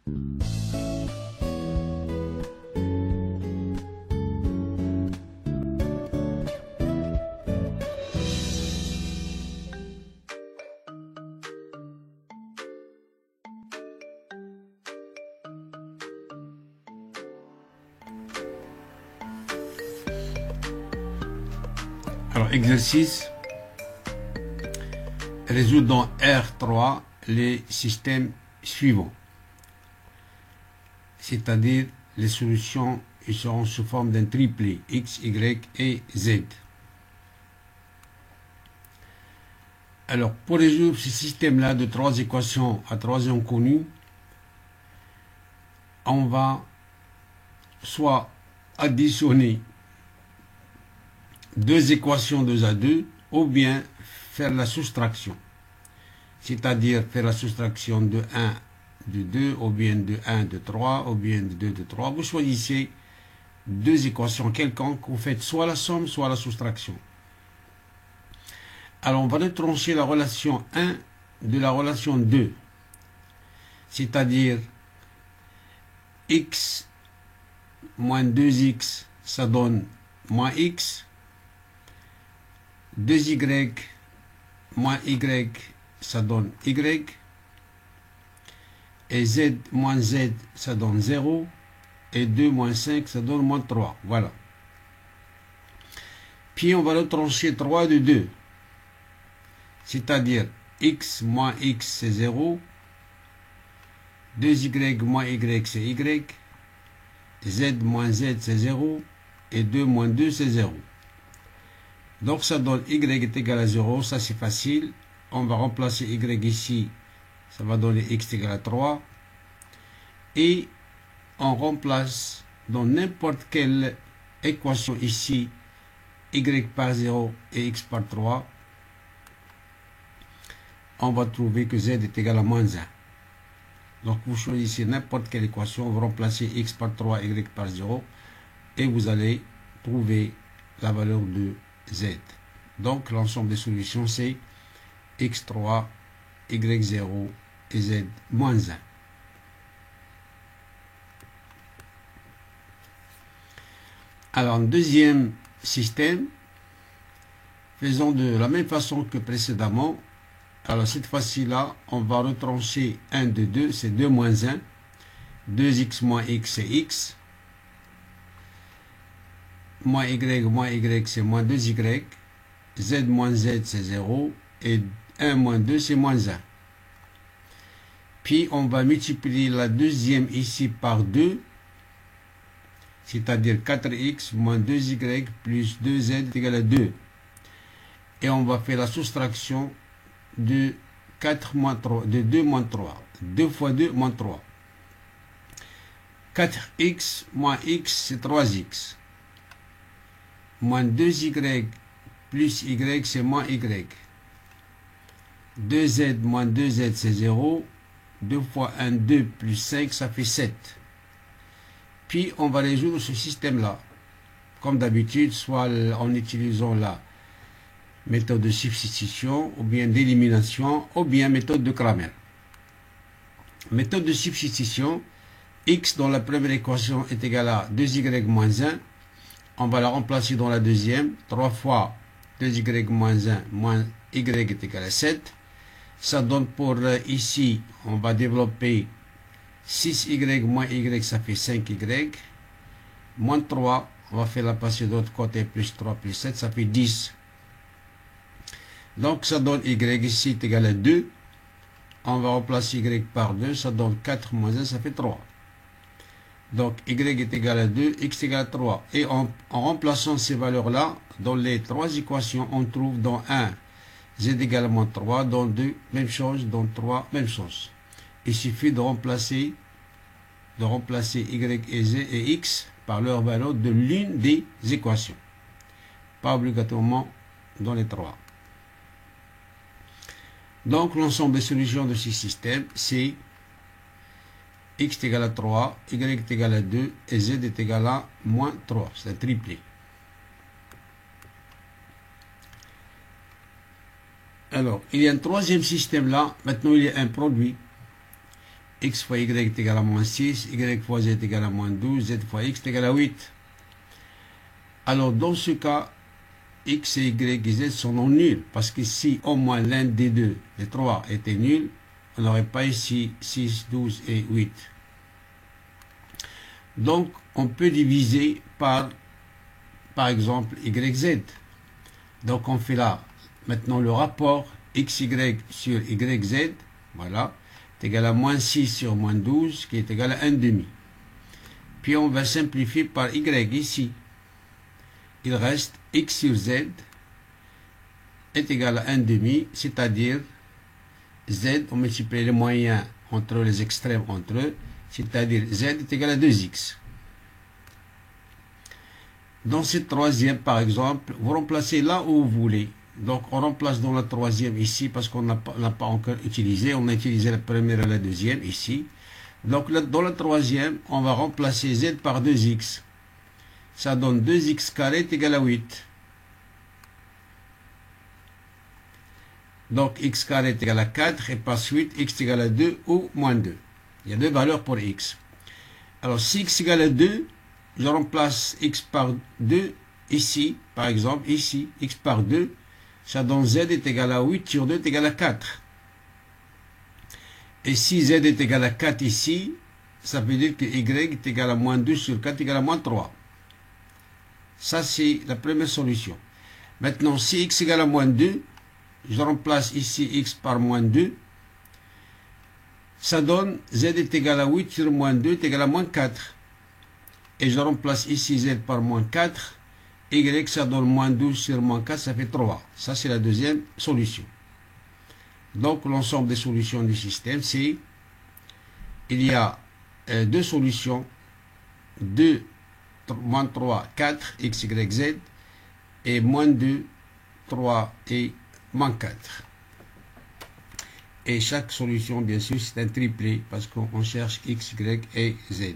Alors, exercice, résoudre dans R3 les systèmes suivants. C'est-à-dire, les solutions ils seront sous forme d'un triplet X, Y et Z. Alors, pour résoudre ce système-là de trois équations à trois inconnues, on va soit additionner deux équations 2 à 2 ou bien faire la soustraction, c'est-à-dire faire la soustraction de 1 de 2 ou bien de 1 de 3 ou bien de 2 de 3. Vous choisissez deux équations quelconques, vous faites soit la somme soit la soustraction. Alors on va retrancher la relation 1 de la relation 2, c'est-à-dire x moins 2x ça donne moins x, 2y moins y, ça donne y, et z moins z, ça donne 0, et 2 moins 5, ça donne moins 3. Voilà. Puis on va retrancher 3 de 2, c'est-à-dire x moins x, c'est 0, 2y moins y, c'est y, z moins z, c'est 0, et 2 moins 2, c'est 0. Donc ça donne y est égal à 0, ça c'est facile. On va remplacer y ici, ça va donner x est égal à 3. Et on remplace dans n'importe quelle équation ici, y par 0 et x par 3. On va trouver que z est égal à moins 1. Donc vous choisissez n'importe quelle équation, vous remplacez x par 3, y par 0, et vous allez trouver la valeur de z. Donc l'ensemble des solutions c'est x3, y0 et z moins 1. Alors, deuxième système, faisons de la même façon que précédemment. Alors cette fois-ci là, on va retrancher 1 de 2, c'est 2 moins 1, 2x moins x c'est x, moins y c'est moins 2y, z moins z c'est 0, et 1 moins 2 c'est moins 1. Puis on va multiplier la deuxième ici par 2, c'est-à-dire 4x moins 2y plus 2z est égal à 2. Et on va faire la soustraction de 4 moins 3, de 2 moins 3. 2 fois 2 moins 3. 4x moins x c'est 3x. Moins 2y plus y c'est moins y. 2z moins 2z c'est 0. 2 fois 1, 2 plus 5 ça fait 7. Puis on va résoudre ce système-là, comme d'habitude, soit en utilisant la méthode de substitution, ou bien d'élimination, ou bien méthode de Cramer. Méthode de substitution, x dans la première équation est égal à 2y moins 1. On va la remplacer dans la deuxième. 3 fois 2y moins 1 moins y est égal à 7. Ça donne pour ici, on va développer 6y moins y, ça fait 5y. Moins 3, on va faire la passer de l'autre côté, plus 3 plus 7, ça fait 10. Donc ça donne y ici est égal à 2. On va remplacer y par 2, ça donne 4 moins 1, ça fait 3. Donc y est égal à 2, x est égal à 3. Et en remplaçant ces valeurs-là, dans les trois équations, on trouve dans 1, z égale à moins 3, dans 2, même chose, dans 3, même chose. Il suffit de remplacer y et z et x par leur valeur de l'une des équations. Pas obligatoirement dans les trois. Donc l'ensemble des solutions de ce système, c'est x est égal à 3, y est égal à 2 et z est égal à moins 3. C'est un triplé. Alors, il y a un troisième système là. Maintenant, il y a un produit. x fois y est égal à moins 6, y fois z est égal à moins 12, z fois x est égal à 8. Alors dans ce cas, x et y et z sont non nuls, parce que si au moins l'un des deux, les trois, était nul, on n'aurait pas ici 6, 12 et 8. Donc on peut diviser par exemple yz. Donc on fait là maintenant le rapport xy sur yz, voilà, est égal à moins 6 sur moins 12, qui est égal à 1 demi. Puis on va simplifier par y ici. Il reste x sur z est égal à 1 demi, c'est-à-dire z, on multiplie les moyens entre les extrêmes entre eux, c'est-à-dire z est égal à 2x. Dans cette troisième, par exemple, vous remplacez là où vous voulez. Donc, on remplace dans la troisième ici, parce qu'on n'a pas encore utilisé. On a utilisé la première et la deuxième ici. Donc, dans la troisième, on va remplacer z par 2x. Ça donne 2x carré est égal à 8. Donc, x carré est égal à 4, et par suite, x est égal à 2 ou moins 2. Il y a deux valeurs pour x. Alors, si x est égal à 2, je remplace x par 2 ici, par exemple, ici, x par 2, ça donne z est égal à 8 sur 2 est égal à 4. Et si z est égal à 4 ici, ça veut dire que y est égal à moins 2 sur 4 est égal à moins 3. Ça, c'est la première solution. Maintenant, si x est égal à moins 2, je remplace ici x par moins 2, ça donne z est égal à 8 sur moins 2 est égal à moins 4. Et je remplace ici z par moins 4, y ça donne moins 12 sur moins 4, ça fait 3. Ça c'est la deuxième solution. Donc l'ensemble des solutions du système, c'est, il y a deux solutions, 2, moins 3, 4, x, y, z, et moins 2, 3 et moins 4. Et chaque solution, bien sûr, c'est un triplet, parce qu'on cherche x, y et z.